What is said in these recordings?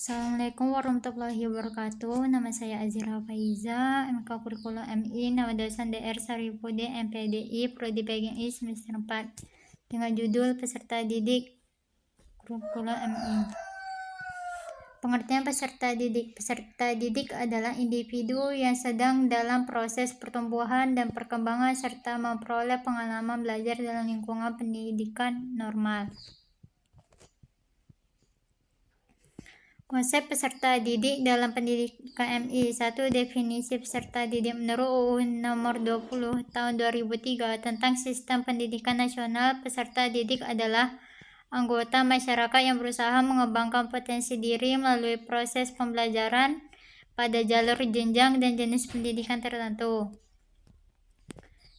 Assalamualaikum warahmatullahi wabarakatuh. Nama saya Azira Faiza, MK Kurikulum MI, nama dosen DR Saripudin MPDI, Prodi PGI semester 4, dengan judul Peserta Didik Kurikulum MI. Pengertian peserta didik. Peserta didik adalah individu yang sedang dalam proses pertumbuhan dan perkembangan serta memperoleh pengalaman belajar dalam lingkungan pendidikan normal. Konsep peserta didik dalam pendidikan MI. 1. Definisi peserta didik menurut UU Nomor 20 Tahun 2003 tentang Sistem Pendidikan Nasional. Peserta didik adalah anggota masyarakat yang berusaha mengembangkan potensi diri melalui proses pembelajaran pada jalur jenjang dan jenis pendidikan tertentu.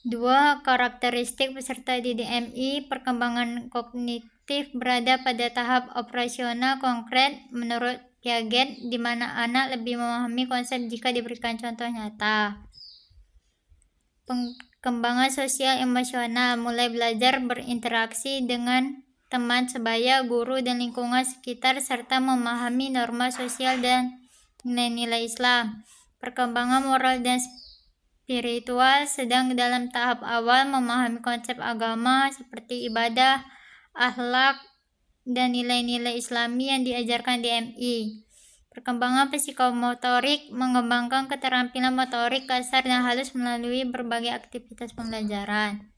2. Karakteristik peserta didik MI. Perkembangan kognitif berada pada tahap operasional konkret menurut Piaget, di mana anak lebih memahami konsep jika diberikan contoh nyata. Perkembangan sosial emosional, mulai belajar berinteraksi dengan teman sebaya, guru, dan lingkungan sekitar, serta memahami norma sosial dan nilai-nilai Islam. Perkembangan moral dan spiritual, sedang dalam tahap awal memahami konsep agama seperti ibadah, akhlak, dan nilai-nilai Islami yang diajarkan di MI. Perkembangan psikomotorik, mengembangkan keterampilan motorik kasar dan halus melalui berbagai aktivitas pembelajaran.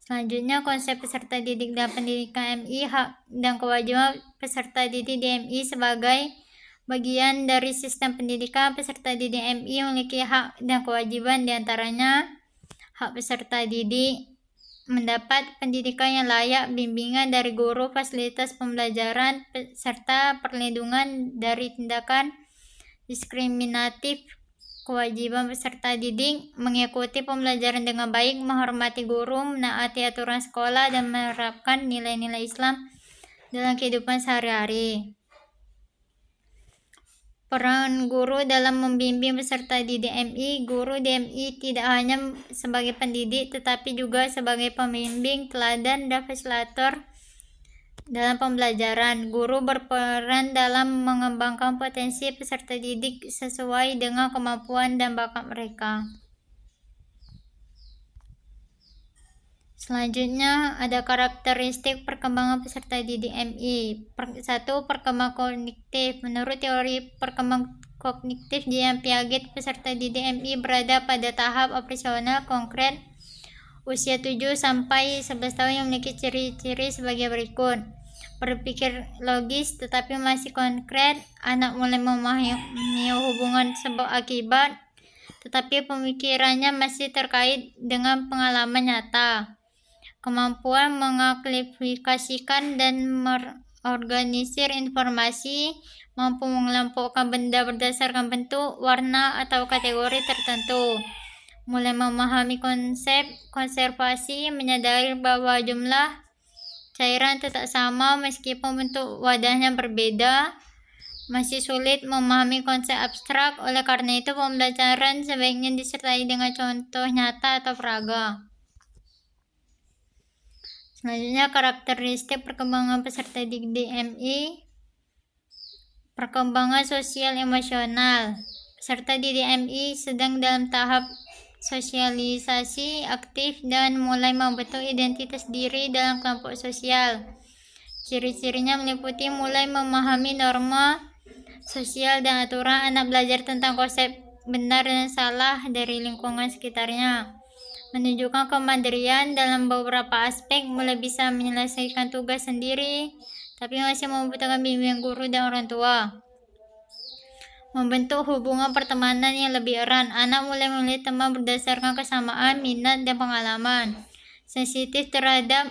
Selanjutnya, konsep peserta didik dalam pendidikan MI. Hak dan kewajiban peserta didik di MI. Sebagai bagian dari sistem pendidikan, peserta didik MI memiliki hak dan kewajiban, diantaranya hak peserta didik mendapat pendidikan yang layak, bimbingan dari guru, fasilitas pembelajaran, serta perlindungan dari tindakan diskriminatif. Kewajiban peserta didik mengikuti pembelajaran dengan baik, menghormati guru, menaati aturan sekolah, dan menerapkan nilai-nilai Islam dalam kehidupan sehari-hari. Peran guru dalam membimbing peserta didik MI. Guru di MI tidak hanya sebagai pendidik, tetapi juga sebagai pembimbing, teladan, dan fasilitator dalam pembelajaran. Guru berperan dalam mengembangkan potensi peserta didik sesuai dengan kemampuan dan bakat mereka. Selanjutnya, ada karakteristik perkembangan peserta didik MI. 1. Perkembangan kognitif. Menurut teori perkembangan kognitif Jean Piaget, peserta didik MI berada pada tahap operasional konkret usia 7 sampai 11 tahun yang memiliki ciri-ciri sebagai berikut. Berpikir logis tetapi masih konkret. Anak mulai memahami hubungan sebab akibat, tetapi pemikirannya masih terkait dengan pengalaman nyata. Kemampuan mengklasifikasikan dan mengorganisir informasi, mampu mengelompokkan benda berdasarkan bentuk, warna, atau kategori tertentu. Mulai memahami konsep konservasi, menyadari bahwa jumlah cairan tetap sama meskipun bentuk wadahnya berbeda. Masih sulit memahami konsep abstrak, oleh karena itu pembelajaran sebaiknya disertai dengan contoh nyata atau peraga. Selanjutnya, karakteristik perkembangan peserta didik MI. Perkembangan sosial emosional. Peserta didik MI sedang dalam tahap sosialisasi aktif dan mulai membentuk identitas diri dalam kelompok sosial. Ciri-cirinya meliputi mulai memahami norma sosial dan aturan. Anak belajar tentang konsep benar dan salah dari lingkungan sekitarnya. Menunjukkan kemandirian dalam beberapa aspek, mulai bisa menyelesaikan tugas sendiri, tapi masih membutuhkan bimbingan guru dan orang tua. Membentuk hubungan pertemanan yang lebih erat. Anak mulai memilih teman berdasarkan kesamaan minat dan pengalaman. Sensitif terhadap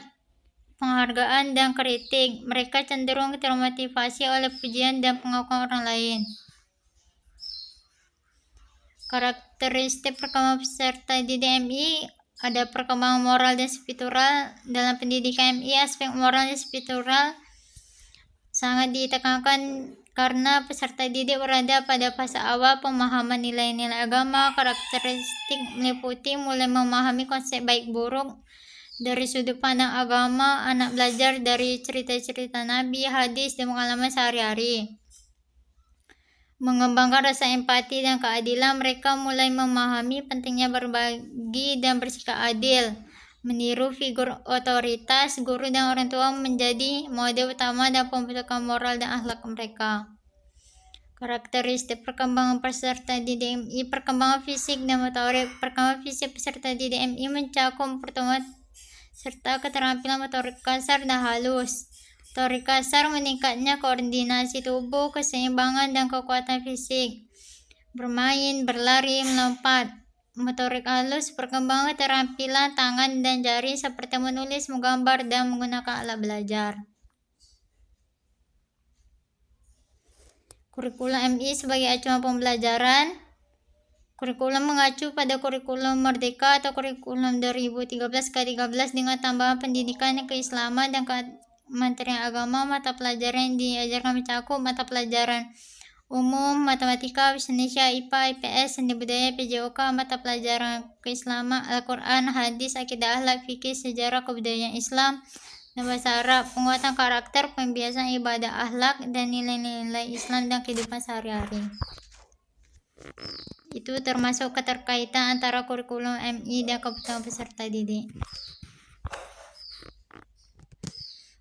penghargaan dan kritik. Mereka cenderung termotivasi oleh pujian dan pengakuan orang lain. Karakteristik perkembangan peserta didik MI. Ada perkembangan moral dan spiritual. Dalam pendidikan MI, aspek moral dan spiritual sangat ditekankan karena peserta didik berada pada fase awal pemahaman nilai-nilai agama. Karakteristik meliputi mulai memahami konsep baik buruk dari sudut pandang agama. Anak belajar dari cerita-cerita Nabi, hadis, dan pengalaman sehari-hari. mengembangkan rasa empati dan keadilan. Mereka mulai memahami pentingnya berbagi dan bersikap adil, meniru figur otoritas. Guru dan orang tua menjadi model utama dalam pembentukan moral dan akhlak mereka. Karakteristik perkembangan peserta didik MI, perkembangan fisik dan motorik. Perkembangan fisik peserta didik MI mencakup pertumbuhan serta keterampilan motorik kasar dan halus. Motorik kasar meningkatnya koordinasi tubuh, keseimbangan dan kekuatan fisik, bermain, berlari, melompat. Motorik halus, perkembangan keterampilan tangan dan jari seperti menulis, menggambar, dan menggunakan alat belajar. Kurikulum MI sebagai acuan pembelajaran. Kurikulum mengacu pada kurikulum Merdeka atau kurikulum 2013 ke-13 dengan tambahan pendidikan keislaman dan Kementerian Agama. Mata pelajaran yang diajarkan mencakup mata pelajaran umum, matematika, bahasa Indonesia, IPA, IPS, seni budaya, PJOK. Mata pelajaran keislaman, Al-Quran, hadis, akidah, akhlak, fikih, sejarah, kebudayaan Islam, dan bahasa Arab. Penguatan karakter, pembiasaan ibadah, akhlak, dan nilai-nilai Islam dan kehidupan sehari-hari. Itu termasuk keterkaitan antara kurikulum MI dan kebutuhan peserta didik.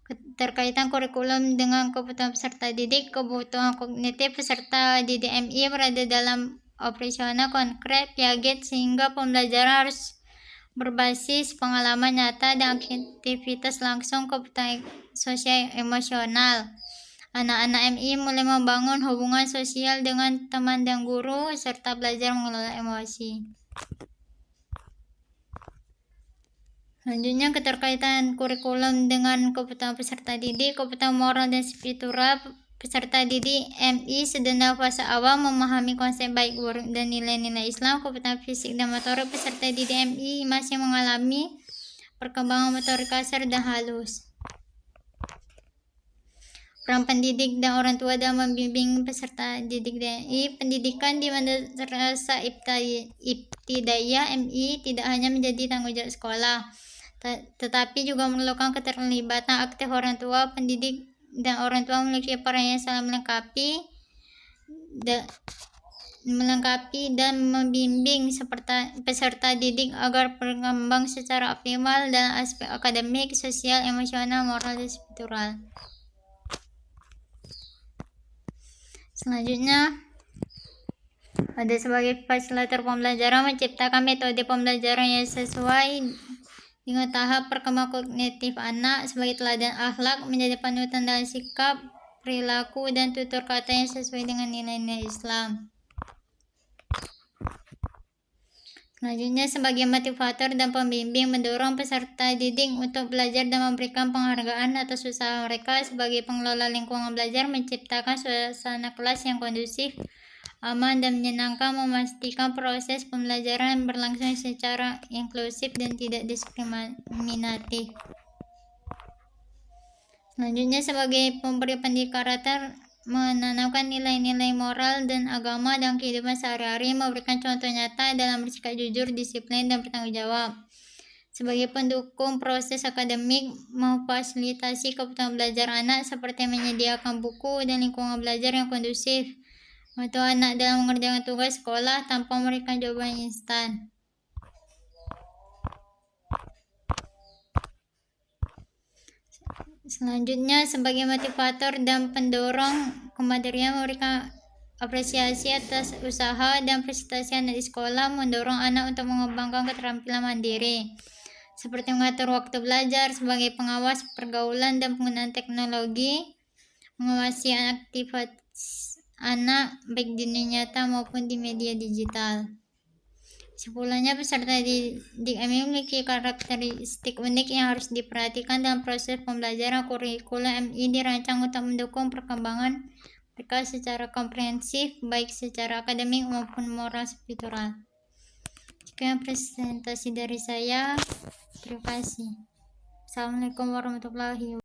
Keterkaitan kurikulum dengan kebutuhan peserta didik. Kebutuhan kognitif peserta didik MI berada dalam operasional konkret Piaget, sehingga pembelajaran harus berbasis pengalaman nyata dan aktivitas langsung. Kebutuhan sosial emosional. Anak-anak MI mulai membangun hubungan sosial dengan teman dan guru, serta belajar mengelola emosi. Selanjutnya, keterkaitan kurikulum dengan kebutuhan peserta didik. Kebutuhan moral dan spiritual peserta didik MI sedang fase awal memahami konsep baik buruk dan nilai-nilai Islam. Kebutuhan fisik dan motorik peserta didik MI masih mengalami perkembangan motorik kasar dan halus. Peran pendidik dan orang tua dalam membimbing peserta didik MI. Pendidikan di madrasah ibtidaiyah MI tidak hanya menjadi tanggung jawab sekolah, tetapi juga memerlukan keterlibatan aktif orang tua. Pendidik dan orang tua memiliki peran yang saling melengkapi dan membimbing peserta didik agar berkembang secara optimal dalam aspek akademik, sosial, emosional, moral, dan spiritual. Selanjutnya, ada sebagai fasilitator pembelajaran, menciptakan metode pembelajaran yang sesuai dengan tahap perkembangan kognitif anak sebagai teladan akhlak, menjadi panutan dalam sikap, perilaku, dan tutur kata yang sesuai dengan nilai-nilai Islam. Selanjutnya, sebagai motivator dan pembimbing, mendorong peserta didik untuk belajar dan memberikan penghargaan atas usaha mereka. Sebagai pengelola lingkungan belajar, menciptakan suasana kelas yang kondusif, aman, dan menyenangkan, memastikan proses pembelajaran berlangsung secara inklusif dan tidak diskriminatif. Selanjutnya, sebagai pemberi pendidikan karakter, menanamkan nilai-nilai moral dan agama dalam kehidupan sehari-hari, memberikan contoh nyata dalam bersikap jujur, disiplin, dan bertanggung jawab. Sebagai pendukung proses akademik, memfasilitasi kebutuhan belajar anak seperti menyediakan buku dan lingkungan belajar yang kondusif, membantu anak dalam mengerjakan tugas sekolah tanpa memberikan jawaban instan. Selanjutnya, sebagai motivator dan pendorong kemandirian, memberikan apresiasi atas usaha dan prestasi anak di sekolah, mendorong anak untuk mengembangkan keterampilan mandiri, seperti mengatur waktu belajar. Sebagai pengawas pergaulan dan penggunaan teknologi, mengawasi aktivitas anak baik di dunia nyata maupun di media digital. Kesimpulannya, peserta didik MI memiliki karakteristik unik yang harus diperhatikan dalam proses pembelajaran. Kurikulum MI dirancang untuk mendukung perkembangan mereka secara komprehensif, baik secara akademik maupun moral spiritual. Sekian presentasi dari saya. Terima kasih. Assalamualaikum warahmatullahi wabarakatuh.